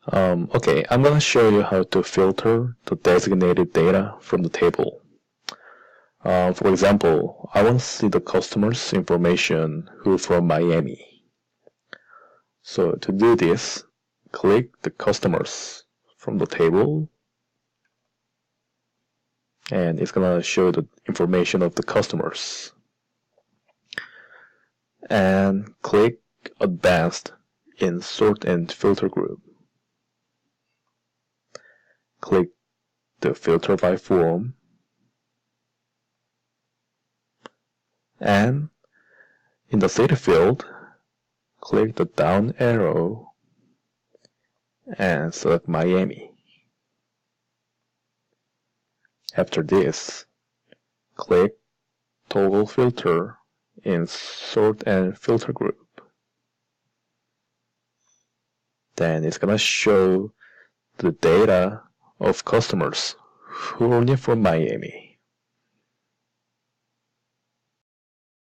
Okay, I'm going to show you how to filter the designated data from the table. For example, I want to see the customer's information who from Miami. So to do this, click the customers from the table, and it's going to show the information of the customers. And click Advanced in Sort and Filter group. Click the Filter by Form, and in the city field, click the down arrow and select Miami. After this, click Toggle Filter in Sort and Filter group. Then it's going to show the data of customers who are only from Miami.